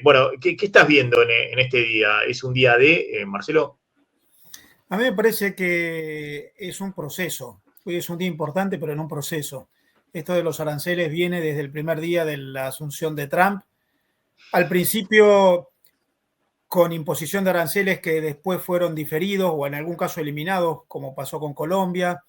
Bueno, ¿qué estás viendo en este día? ¿Es un día de, Marcelo? A mí me parece que es un proceso. Hoy es un día importante, pero en un proceso. Esto de los aranceles viene desde el primer día de la asunción de Trump. Al principio, con imposición de aranceles que después fueron diferidos o en algún caso eliminados, como pasó con Colombia.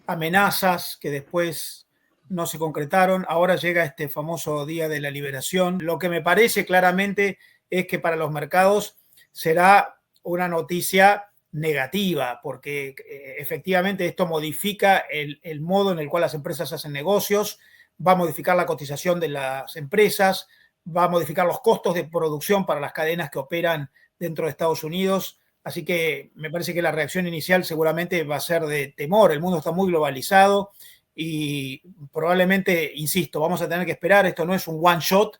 Amenazas que después no se concretaron. Ahora llega este famoso día de la liberación. Lo que me parece claramente es que para los mercados será una noticia negativa, porque efectivamente esto modifica el modo en el cual las empresas hacen negocios, va a modificar la cotización de las empresas, va a modificar los costos de producción para las cadenas que operan dentro de Estados Unidos. Así que me parece que la reacción inicial seguramente va a ser de temor. El mundo está muy globalizado y probablemente, insisto, vamos a tener que esperar. Esto no es un one shot,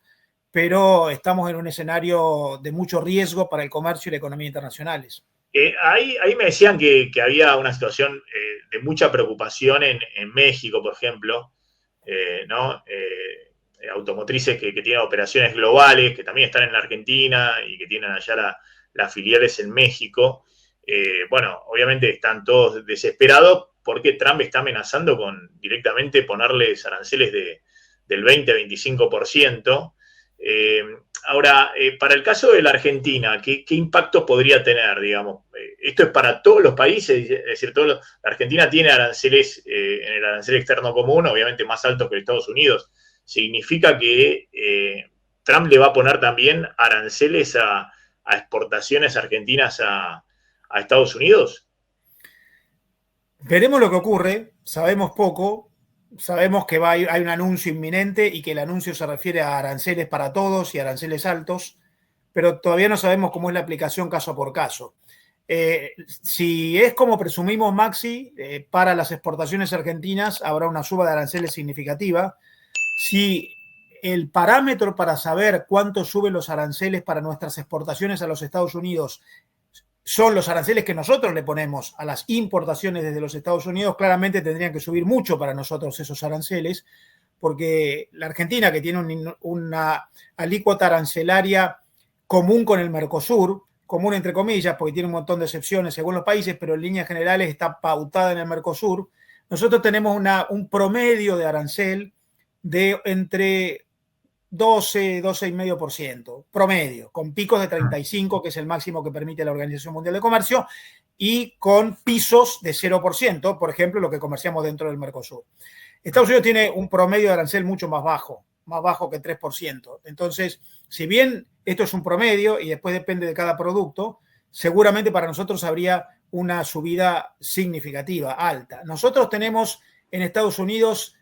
pero estamos en un escenario de mucho riesgo para el comercio y la economía internacionales. Ahí me decían que había una situación de mucha preocupación en México, por ejemplo, ¿no? Automotrices que tienen operaciones globales, que también están en la Argentina y que tienen allá las filiales en México. Bueno, obviamente están todos desesperados porque Trump está amenazando con directamente ponerles aranceles del 20-25%. Ahora, para el caso de la Argentina, ¿qué impacto podría tener, digamos? Esto es para todos los países, es decir, la Argentina tiene aranceles en el arancel externo común, obviamente más altos que Estados Unidos. ¿Significa que Trump le va a poner también aranceles a exportaciones argentinas a Estados Unidos? Veremos lo que ocurre, sabemos poco, sabemos que hay un anuncio inminente y que el anuncio se refiere a aranceles para todos y aranceles altos, pero todavía no sabemos cómo es la aplicación caso por caso. Si es como presumimos, Maxi, para las exportaciones argentinas habrá una suba de aranceles significativa. Si el parámetro para saber cuánto suben los aranceles para nuestras exportaciones a los Estados Unidos son los aranceles que nosotros le ponemos a las importaciones desde los Estados Unidos, claramente tendrían que subir mucho para nosotros esos aranceles, porque la Argentina, que tiene una alícuota arancelaria común con el Mercosur, común entre comillas, porque tiene un montón de excepciones según los países, pero en líneas generales está pautada en el Mercosur, nosotros tenemos un promedio de arancel de entre 12,5% promedio, con picos de 35, que es el máximo que permite la Organización Mundial de Comercio, y con pisos de 0%, por ejemplo, lo que comerciamos dentro del Mercosur. Estados Unidos tiene un promedio de arancel mucho más bajo que 3%. Entonces, si bien esto es un promedio y después depende de cada producto, seguramente para nosotros habría una subida significativa, alta. Nosotros tenemos en Estados Unidos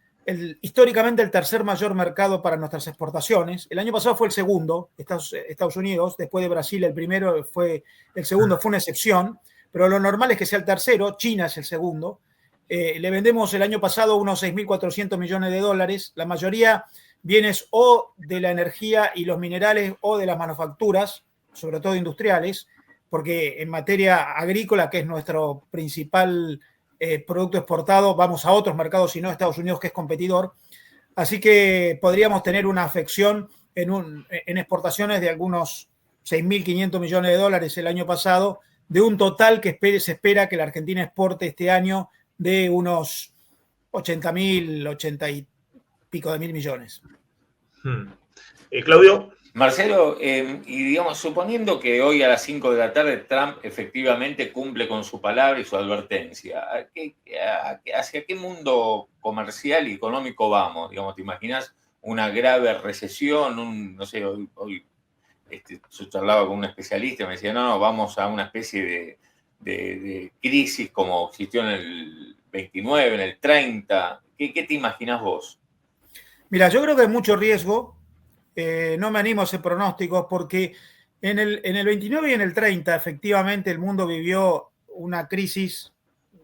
históricamente el tercer mayor mercado para nuestras exportaciones. El año pasado fue el segundo, Estados Unidos, después de Brasil el primero, el segundo fue una excepción, pero lo normal es que sea el tercero. China es el segundo. Le vendemos el año pasado unos 6.400 millones de dólares, la mayoría bienes o de la energía y los minerales o de las manufacturas, sobre todo industriales, porque en materia agrícola, que es nuestro principal producto exportado, vamos a otros mercados y no a Estados Unidos, que es competidor. Así que podríamos tener una afección en exportaciones de algunos 6.500 millones de dólares el año pasado, de un total que se espera que la Argentina exporte este año de unos 80 y pico de mil millones. Claudio. Marcelo, y digamos, suponiendo que hoy a las 5 de la tarde Trump efectivamente cumple con su palabra y su advertencia, ¿hacia qué mundo comercial y económico vamos? Digamos, ¿te imaginas una grave recesión? No sé, hoy yo charlaba con un especialista y me decía, no, vamos a una especie de crisis como existió en el 29, en el 30. ¿Qué te imaginas vos? Mira, yo creo que hay mucho riesgo. No me animo a hacer pronósticos porque en el 29 y en el 30 efectivamente el mundo vivió una crisis,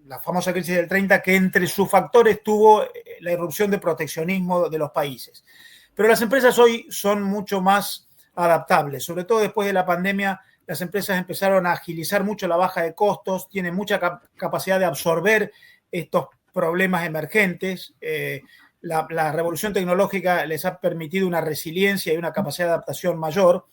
la famosa crisis del 30, que entre sus factores tuvo la irrupción de proteccionismo de los países. Pero las empresas hoy son mucho más adaptables, sobre todo después de la pandemia. Las empresas empezaron a agilizar mucho la baja de costos, tienen mucha capacidad de absorber estos problemas emergentes. la revolución tecnológica les ha permitido una resiliencia y una capacidad de adaptación mayor.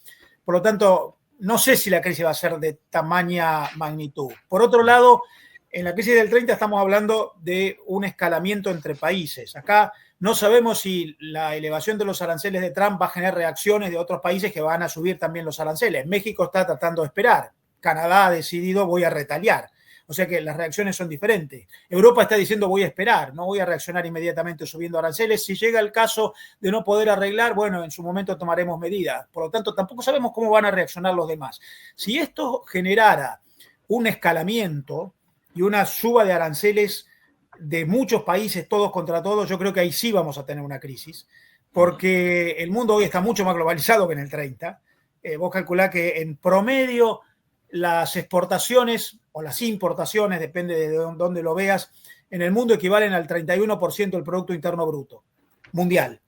Por lo tanto, no sé si la crisis va a ser de tamaña magnitud. Por otro lado, en la crisis del 30 estamos hablando de un escalamiento entre países. Acá no sabemos si la elevación de los aranceles de Trump va a generar reacciones de otros países que van a subir también los aranceles. México está tratando de esperar. Canadá ha decidido voy a retaliar. O sea que las reacciones son diferentes. Europa está diciendo voy a esperar, no voy a reaccionar inmediatamente subiendo aranceles. Si llega el caso de no poder arreglar, bueno, en su momento tomaremos medidas. Por lo tanto, tampoco sabemos cómo van a reaccionar los demás. Si esto generara un escalamiento y una suba de aranceles de muchos países, todos contra todos, yo creo que ahí sí vamos a tener una crisis, porque el mundo hoy está mucho más globalizado que en el 30. Vos calculás que en promedio las exportaciones o las importaciones, depende de dónde lo veas, en el mundo equivalen al 31% del Producto Interno Bruto mundial.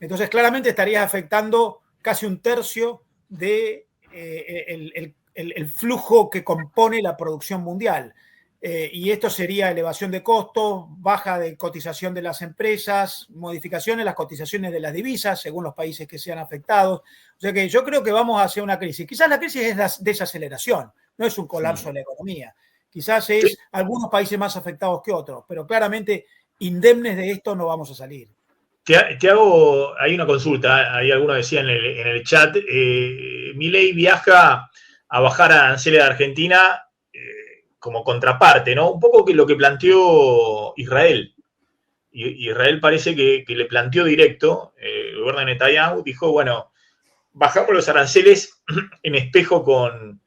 Entonces, claramente estarías afectando casi un tercio de el flujo que compone la producción mundial. Y esto sería elevación de costos, baja de cotización de las empresas, modificaciones en las cotizaciones de las divisas según los países que sean afectados. O sea que yo creo que vamos hacia una crisis. Quizás la crisis es la desaceleración, no es un colapso de la economía. Quizás es algunos países más afectados que otros, pero claramente indemnes de esto no vamos a salir. Te hago, hay una consulta, ahí alguno decía en el chat, Milei viaja a bajar aranceles de Argentina como contraparte, ¿no? Un poco que lo que planteó Israel. Israel parece que le planteó directo, el gobierno de Netanyahu dijo, bueno, bajamos los aranceles en espejo con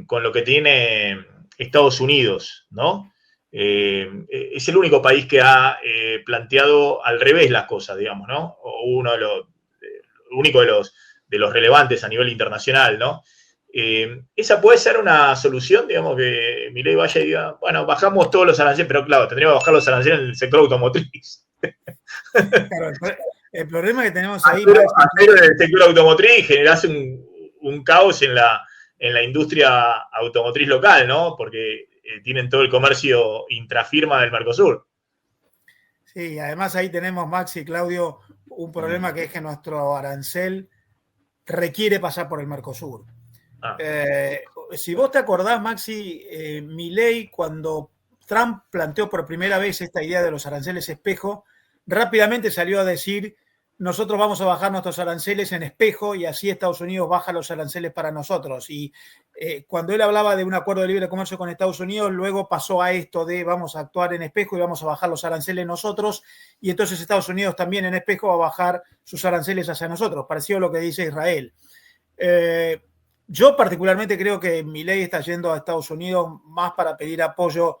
lo que tiene Estados Unidos, ¿no? Es el único país que ha planteado al revés las cosas, digamos, ¿no? O uno de los, único de los relevantes a nivel internacional, ¿no? Esa puede ser una solución, digamos, que Milei vaya y diga, bueno, bajamos todos los aranceles, pero claro, tendríamos que bajar los aranceles en el sector automotriz. Claro, el problema que tenemos ahí... Hacer en el sector automotriz generase un caos en la industria automotriz local, ¿no? Porque tienen todo el comercio intrafirma del Mercosur. Sí, además ahí tenemos, Maxi y Claudio, un problema que es que nuestro arancel requiere pasar por el Mercosur. Si vos te acordás, Maxi, Milei, cuando Trump planteó por primera vez esta idea de los aranceles espejo, rápidamente salió a decir, nosotros vamos a bajar nuestros aranceles en espejo y así Estados Unidos baja los aranceles para nosotros. Y cuando él hablaba de un acuerdo de libre comercio con Estados Unidos, luego pasó a esto de vamos a actuar en espejo y vamos a bajar los aranceles nosotros, y entonces Estados Unidos también en espejo va a bajar sus aranceles hacia nosotros, parecido a lo que dice Israel. Yo particularmente creo que Milei está yendo a Estados Unidos más para pedir apoyo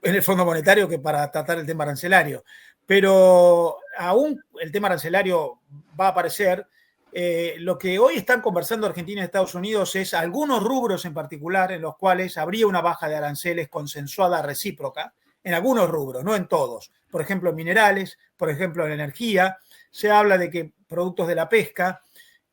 en el Fondo Monetario que para tratar el tema arancelario. Pero aún el tema arancelario va a aparecer. Lo que hoy están conversando Argentina y Estados Unidos es algunos rubros en particular en los cuales habría una baja de aranceles consensuada recíproca, en algunos rubros, no en todos. Por ejemplo, en minerales, por ejemplo, en energía. Se habla de que productos de la pesca,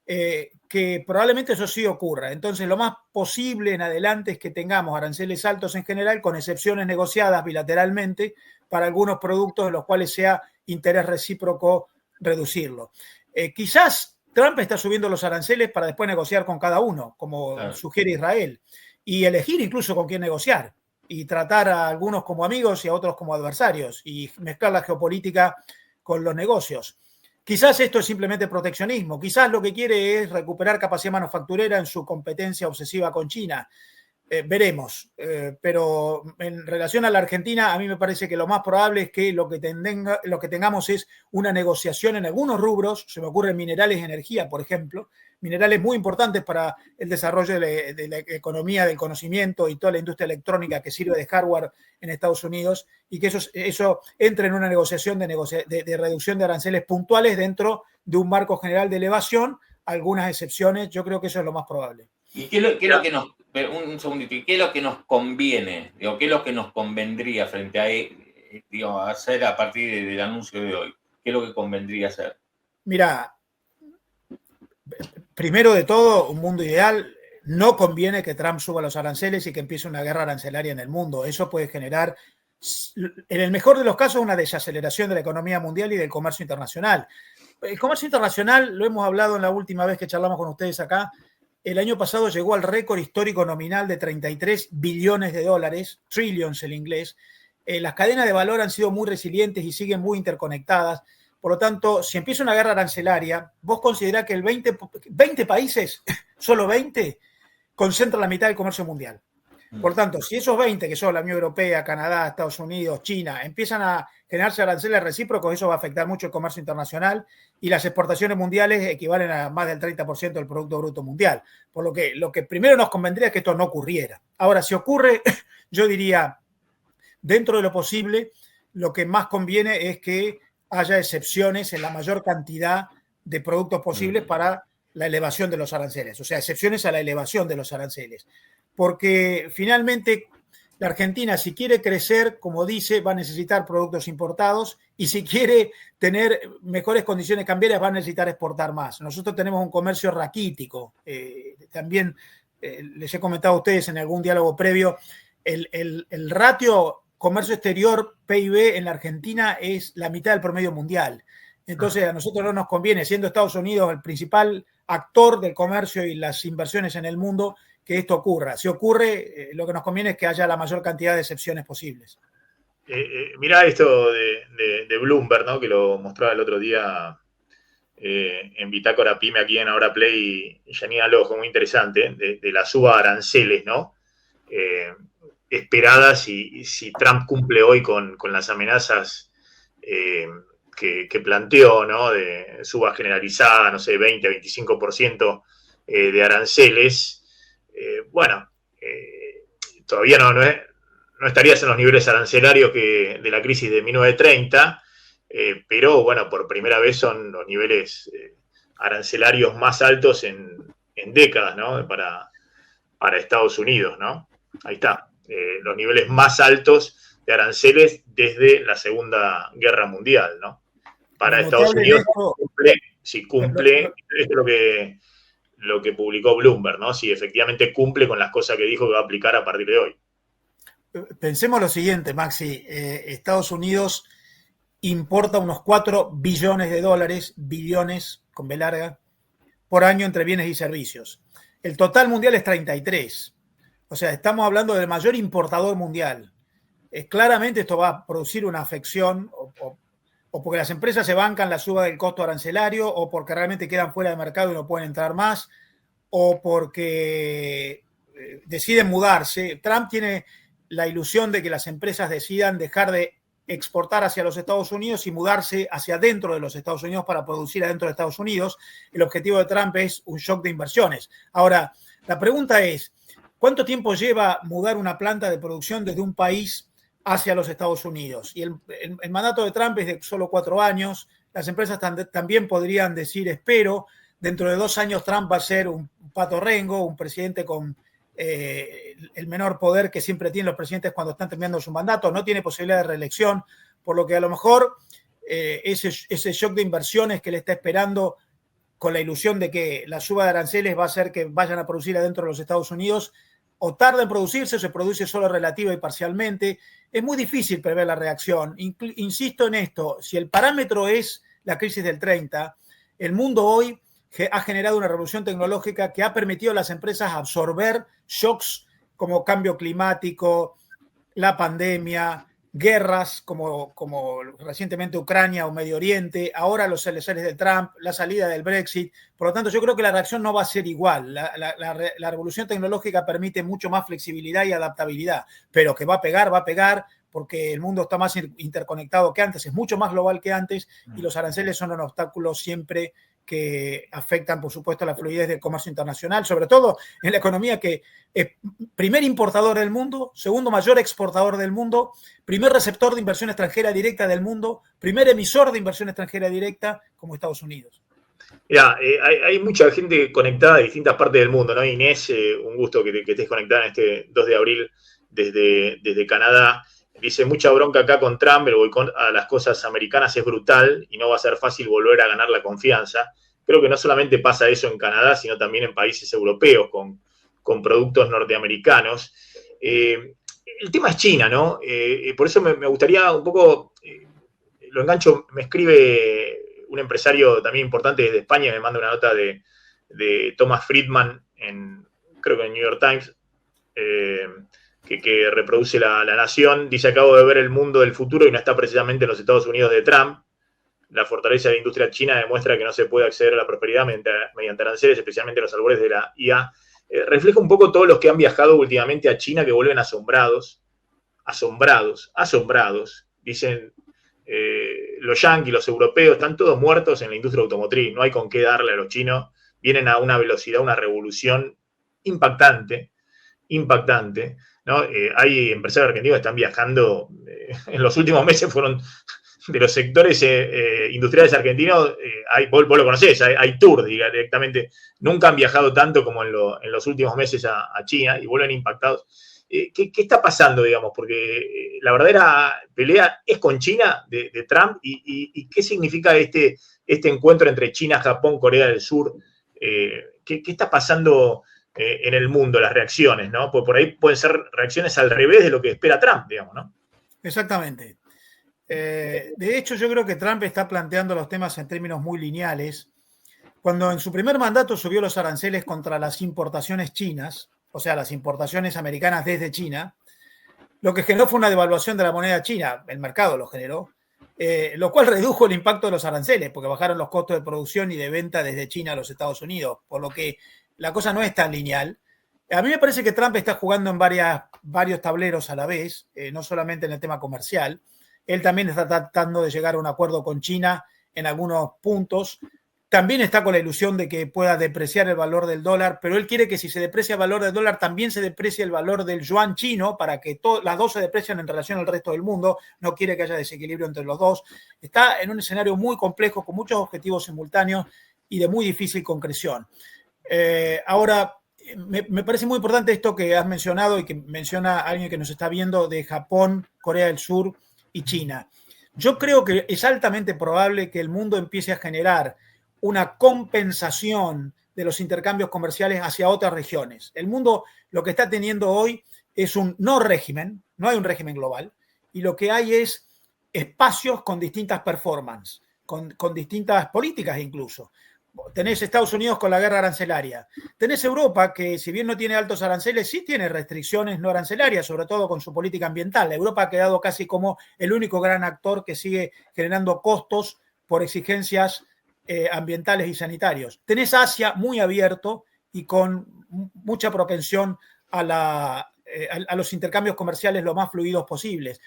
que probablemente eso sí ocurra. Entonces, lo más posible en adelante es que tengamos aranceles altos en general, con excepciones negociadas bilateralmente para algunos productos en los cuales sea interés recíproco reducirlo. Quizás Trump está subiendo los aranceles para después negociar con cada uno, como sugiere Israel, y elegir incluso con quién negociar, y tratar a algunos como amigos y a otros como adversarios, y mezclar la geopolítica con los negocios. Quizás esto es simplemente proteccionismo, quizás lo que quiere es recuperar capacidad manufacturera en su competencia obsesiva con China. Veremos, pero en relación a la Argentina, a mí me parece que lo más probable es que lo que tengamos es una negociación en algunos rubros, se me ocurren minerales y energía, por ejemplo, minerales muy importantes para el desarrollo de la economía del conocimiento y toda la industria electrónica que sirve de hardware en Estados Unidos, y que eso entre en una negociación de reducción de aranceles puntuales dentro de un marco general de elevación, algunas excepciones, yo creo que eso es lo más probable. ¿Y qué es lo que nos, un segundito, ¿y qué es lo que nos conviene? Digo, ¿qué es lo que nos convendría frente a hacer a partir del anuncio de hoy? ¿Qué es lo que convendría hacer? Mira, primero de todo, un mundo ideal, no conviene que Trump suba los aranceles y que empiece una guerra arancelaria en el mundo. Eso puede generar en el mejor de los casos, una desaceleración de la economía mundial y del comercio internacional. El comercio internacional, lo hemos hablado en la última vez que charlamos con ustedes acá, el año pasado llegó al récord histórico nominal de 33 billones de dólares, trillions en inglés. Las cadenas de valor han sido muy resilientes y siguen muy interconectadas. Por lo tanto, si empieza una guerra arancelaria, vos considerás que el 20 países, solo 20, concentran la mitad del comercio mundial. Por tanto, si esos 20, que son la Unión Europea, Canadá, Estados Unidos, China, empiezan a generarse aranceles recíprocos, eso va a afectar mucho el comercio internacional y las exportaciones mundiales equivalen a más del 30% del Producto Bruto Mundial. Por lo que primero nos convendría es que esto no ocurriera. Ahora, si ocurre, yo diría, dentro de lo posible, lo que más conviene es que haya excepciones en la mayor cantidad de productos posibles para la elevación de los aranceles, o sea, excepciones a la elevación de los aranceles. Porque finalmente la Argentina, si quiere crecer, como dice, va a necesitar productos importados y si quiere tener mejores condiciones cambiarias va a necesitar exportar más. Nosotros tenemos un comercio raquítico. También les he comentado a ustedes en algún diálogo previo, el ratio comercio exterior PIB en la Argentina es la mitad del promedio mundial. Entonces a nosotros no nos conviene, siendo Estados Unidos el principal actor del comercio y las inversiones en el mundo, que esto ocurra. Si ocurre, lo que nos conviene es que haya la mayor cantidad de excepciones posibles. Mirá esto de Bloomberg, ¿no? Que lo mostraba el otro día en Bitácora Pyme aquí en Ahora Play y Janina Lojo, muy interesante, de la suba de aranceles, ¿no? Esperadas si Trump cumple hoy con las amenazas que planteó, ¿no? De subas generalizadas, no sé, 20, 25% de aranceles. Todavía no estarías en los niveles arancelarios de la crisis de 1930, pero bueno, por primera vez son los niveles arancelarios más altos en décadas, ¿no? Para Estados Unidos, ¿no? Ahí está, los niveles más altos de aranceles desde la Segunda Guerra Mundial, ¿no? Para Estados Unidos, si cumple, esto es lo que publicó Bloomberg, ¿no? Si efectivamente cumple con las cosas que dijo que va a aplicar a partir de hoy. Pensemos lo siguiente, Maxi. Estados Unidos importa unos 4 billones de dólares, billones con B larga, por año entre bienes y servicios. El total mundial es 33. O sea, estamos hablando del mayor importador mundial. Claramente esto va a producir una afección o porque las empresas se bancan la suba del costo arancelario, o porque realmente quedan fuera de mercado y no pueden entrar más, o porque deciden mudarse. Trump tiene la ilusión de que las empresas decidan dejar de exportar hacia los Estados Unidos y mudarse hacia dentro de los Estados Unidos para producir adentro de Estados Unidos. El objetivo de Trump es un shock de inversiones. Ahora, la pregunta es, ¿cuánto tiempo lleva mudar una planta de producción desde un país hacia los Estados Unidos? Y el mandato de Trump es de solo 4 años. Las empresas también podrían decir, espero, dentro de 2 años Trump va a ser un pato rengo, un presidente con el menor poder que siempre tienen los presidentes cuando están terminando su mandato, no tiene posibilidad de reelección, por lo que a lo mejor ese shock de inversiones que le está esperando con la ilusión de que la suba de aranceles va a hacer que vayan a producir adentro de los Estados Unidos, o tarda en producirse o se produce solo relativa y parcialmente. Es muy difícil prever la reacción. Insisto en esto, si el parámetro es la crisis del 30, el mundo hoy ha generado una revolución tecnológica que ha permitido a las empresas absorber shocks como cambio climático, la pandemia, guerras como recientemente Ucrania o Medio Oriente, ahora los elecciones de Trump, la salida del Brexit. Por lo tanto, yo creo que la reacción no va a ser igual. La revolución tecnológica permite mucho más flexibilidad y adaptabilidad, pero que va a pegar porque el mundo está más interconectado que antes, es mucho más global que antes y los aranceles son un obstáculo siempre que afectan, por supuesto, la fluidez del comercio internacional, sobre todo en la economía que es primer importador del mundo, segundo mayor exportador del mundo, primer receptor de inversión extranjera directa del mundo, primer emisor de inversión extranjera directa como Estados Unidos. Mira, hay mucha gente conectada de distintas partes del mundo, ¿no? Inés, un gusto que estés conectada en este 2 de abril desde Canadá. Dice, mucha bronca acá con Trump, el boicot a las cosas americanas es brutal y no va a ser fácil volver a ganar la confianza. Creo que no solamente pasa eso en Canadá, sino también en países europeos con productos norteamericanos. el tema es China, ¿no? Por eso me gustaría un poco, lo engancho, me escribe un empresario también importante desde España, me manda una nota de Thomas Friedman, creo que en New York Times, que reproduce la Nación. Dice: acabo de ver el mundo del futuro y no está precisamente en los Estados Unidos de Trump. La fortaleza de la industria china demuestra que no se puede acceder a la prosperidad mediante aranceles, especialmente los albores de la IA. Refleja un poco todos los que han viajado últimamente a China, que vuelven asombrados. Dicen, los yanquis, los europeos, están todos muertos en la industria automotriz, no hay con qué darle a los chinos, vienen a una velocidad, una revolución impactante, ¿no? Hay empresarios argentinos que están viajando, en los últimos meses fueron de los sectores industriales argentinos, vos lo conocés, hay tours directamente, nunca han viajado tanto como en los últimos meses a China y vuelven impactados. ¿Qué está pasando, digamos? Porque la verdadera pelea es con China de Trump, y ¿qué significa este encuentro entre China, Japón, Corea del Sur? ¿Qué está pasando en el mundo, las reacciones, ¿no? Porque por ahí pueden ser reacciones al revés de lo que espera Trump, digamos, ¿no? Exactamente. De hecho, yo creo que Trump está planteando los temas en términos muy lineales. Cuando en su primer mandato subió los aranceles contra las importaciones chinas, o sea, las importaciones americanas desde China, lo que generó fue una devaluación de la moneda china, el mercado lo generó, lo cual redujo el impacto de los aranceles, porque bajaron los costos de producción y de venta desde China a los Estados Unidos, por lo que la cosa no es tan lineal. A mí me parece que Trump está jugando en varios tableros a la vez, no solamente en el tema comercial. Él también está tratando de llegar a un acuerdo con China en algunos puntos. También está con la ilusión de que pueda depreciar el valor del dólar, pero él quiere que si se deprecia el valor del dólar, también se deprecie el valor del yuan chino, para que las dos se deprecian en relación al resto del mundo. No quiere que haya desequilibrio entre los dos. Está en un escenario muy complejo, con muchos objetivos simultáneos y de muy difícil concreción. Ahora, me parece muy importante esto que has mencionado y que menciona alguien que nos está viendo, de Japón, Corea del Sur y China. Yo creo que es altamente probable que el mundo empiece a generar una compensación de los intercambios comerciales hacia otras regiones. El mundo lo que está teniendo hoy es un no régimen, no hay un régimen global, y lo que hay es espacios con distintas performances, con distintas políticas incluso. Tenés Estados Unidos con la guerra arancelaria. Tenés Europa, que si bien no tiene altos aranceles, sí tiene restricciones no arancelarias, sobre todo con su política ambiental. Europa ha quedado casi como el único gran actor que sigue generando costos por exigencias ambientales y sanitarios. Tenés Asia muy abierto y con mucha propensión a los intercambios comerciales lo más fluidos posibles.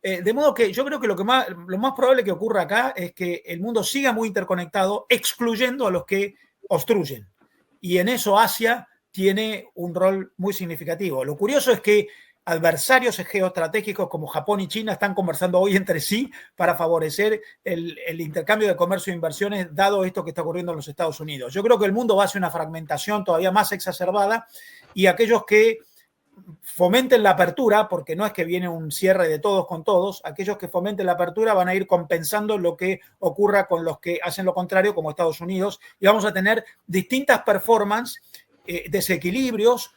De modo que yo creo que lo más probable que ocurra acá es que el mundo siga muy interconectado, excluyendo a los que obstruyen. Y en eso Asia tiene un rol muy significativo. Lo curioso es que adversarios geoestratégicos como Japón y China están conversando hoy entre sí para favorecer el intercambio de comercio e inversiones, dado esto que está ocurriendo en los Estados Unidos. Yo creo que el mundo va hacia una fragmentación todavía más exacerbada, y aquellos que fomenten la apertura, porque no es que viene un cierre de todos con todos, aquellos que fomenten la apertura van a ir compensando lo que ocurra con los que hacen lo contrario, como Estados Unidos, y vamos a tener distintas performances, desequilibrios,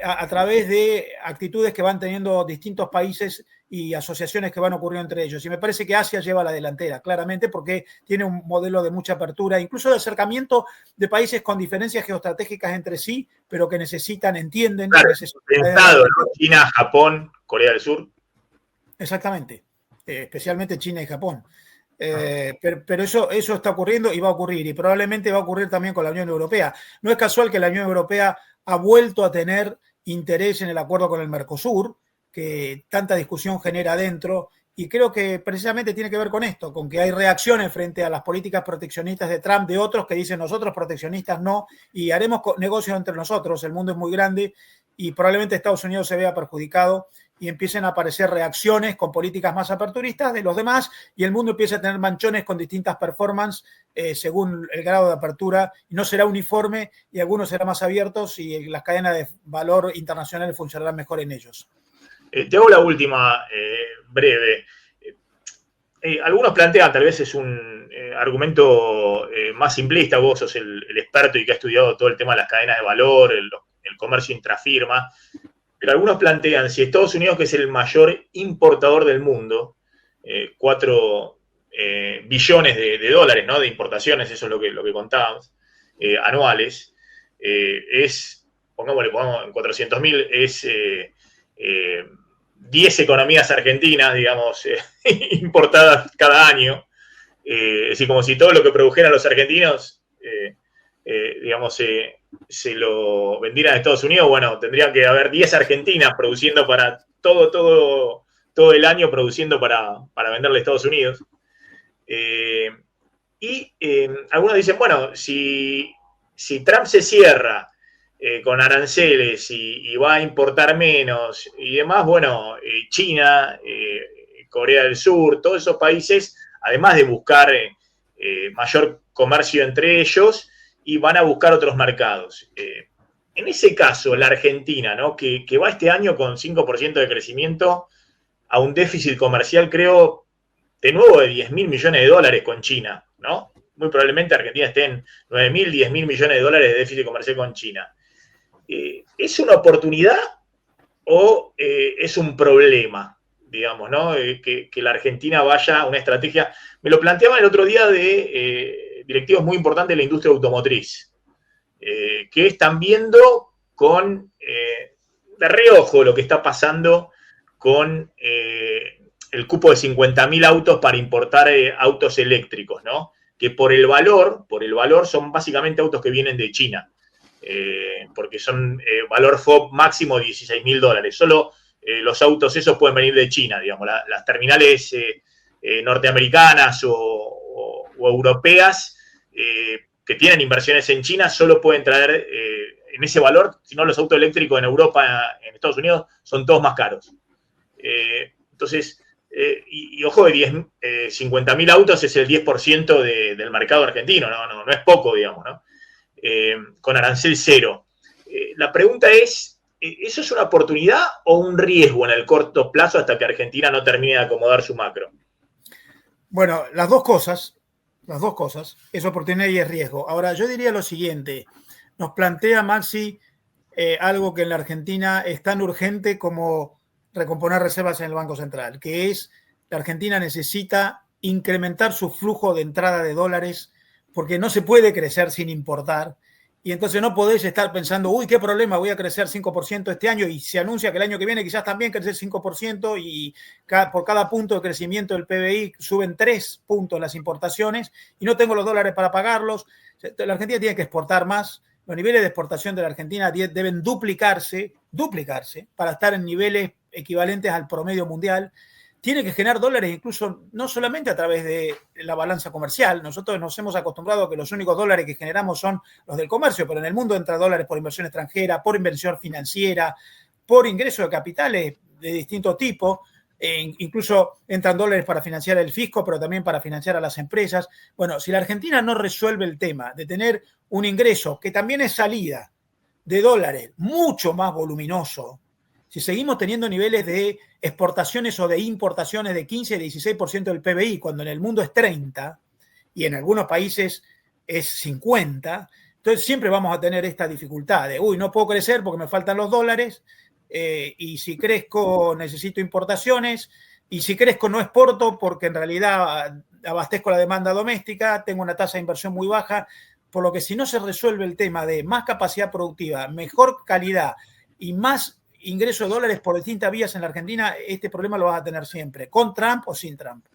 a través de actitudes que van teniendo distintos países y asociaciones que van ocurriendo entre ellos. Y me parece que Asia lleva la delantera, claramente, porque tiene un modelo de mucha apertura, incluso de acercamiento de países con diferencias geoestratégicas entre sí, pero que entienden. Claro, pensado, ¿no? China, Japón, Corea del Sur. Exactamente, especialmente China y Japón. Pero eso está ocurriendo y va a ocurrir, y probablemente va a ocurrir también con la Unión Europea. No es casual que la Unión Europea ha vuelto a tener interés en el acuerdo con el Mercosur, que tanta discusión genera adentro, y creo que precisamente tiene que ver con esto, con que hay reacciones frente a las políticas proteccionistas de Trump, de otros que dicen nosotros proteccionistas no, y haremos negocios entre nosotros. El mundo es muy grande y probablemente Estados Unidos se vea perjudicado y empiecen a aparecer reacciones con políticas más aperturistas de los demás, y el mundo empieza a tener manchones con distintas performances según el grado de apertura, y no será uniforme, y algunos serán más abiertos, y las cadenas de valor internacionales funcionarán mejor en ellos. Te hago la última, breve. Algunos plantean, tal vez es un argumento más simplista, vos sos el experto y que ha estudiado todo el tema de las cadenas de valor, el comercio intrafirma. Pero algunos plantean, si Estados Unidos, que es el mayor importador del mundo, 4 billones de dólares, ¿no?, de importaciones, eso es lo que contábamos, anuales, pongámosle en 400.000, es 10 economías argentinas, digamos, importadas cada año. Es decir, como si todo lo que produjeran los argentinos, digamos, se lo vendieran a Estados Unidos. Bueno, tendrían que haber 10 argentinas produciendo para todo el año, produciendo para venderle a Estados Unidos. Algunos dicen, bueno, si Trump se cierra con aranceles y va a importar menos y demás, bueno, China, Corea del Sur, todos esos países, además de buscar mayor comercio entre ellos, y van a buscar otros mercados. En ese caso, la Argentina, ¿no?, que va este año con 5% de crecimiento a un déficit comercial, creo, de nuevo de 10.000 millones de dólares con China, ¿no? Muy probablemente Argentina esté en 9.000, 10.000 millones de dólares de déficit comercial con China. ¿Es una oportunidad o es un problema, digamos, ¿no? Que la Argentina vaya a una estrategia? Me lo planteaban el otro día de directivos muy importantes de la industria automotriz, que están viendo con de reojo lo que está pasando con el cupo de 50.000 autos para importar autos eléctricos, ¿no? Que por el valor son básicamente autos que vienen de China, porque son valor FOB máximo de $16.000. Solo los autos esos pueden venir de China, digamos. Las terminales norteamericanas o europeas que tienen inversiones en China solo pueden traer en ese valor, si no los autos eléctricos en Europa, en Estados Unidos, son todos más caros. Entonces, ojo, de 50.000 autos es el 10% del mercado argentino, no es poco, digamos, ¿no? Con arancel cero. La pregunta es, ¿eso es una oportunidad o un riesgo en el corto plazo hasta que Argentina no termine de acomodar su macro? Bueno, las dos cosas, es oportunidad y es riesgo. Ahora, yo diría lo siguiente, nos plantea Maxi algo que en la Argentina es tan urgente como recomponer reservas en el Banco Central, que es la Argentina necesita incrementar su flujo de entrada de dólares porque no se puede crecer sin importar. Y entonces no podéis estar pensando, uy, qué problema, voy a crecer 5% este año y se anuncia que el año que viene quizás también crecer 5% y por cada punto de crecimiento del PBI suben 3 puntos las importaciones y no tengo los dólares para pagarlos. La Argentina tiene que exportar más. Los niveles de exportación de la Argentina deben duplicarse para estar en niveles equivalentes al promedio mundial. Tiene que generar dólares incluso no solamente a través de la balanza comercial. Nosotros nos hemos acostumbrado a que los únicos dólares que generamos son los del comercio, pero en el mundo entra dólares por inversión extranjera, por inversión financiera, por ingreso de capitales de distinto tipo. Incluso entran dólares para financiar el fisco, pero también para financiar a las empresas. Bueno, si la Argentina no resuelve el tema de tener un ingreso que también es salida de dólares mucho más voluminoso, si seguimos teniendo niveles de exportaciones o de importaciones de 15 y 16% del PBI, cuando en el mundo es 30% y en algunos países es 50%, entonces siempre vamos a tener esta dificultad de, no puedo crecer porque me faltan los dólares, y si crezco necesito importaciones, y si crezco no exporto porque en realidad abastezco la demanda doméstica, tengo una tasa de inversión muy baja, por lo que si no se resuelve el tema de más capacidad productiva, mejor calidad y más ingreso de dólares por distintas vías en la Argentina, este problema lo vas a tener siempre, con Trump o sin Trump.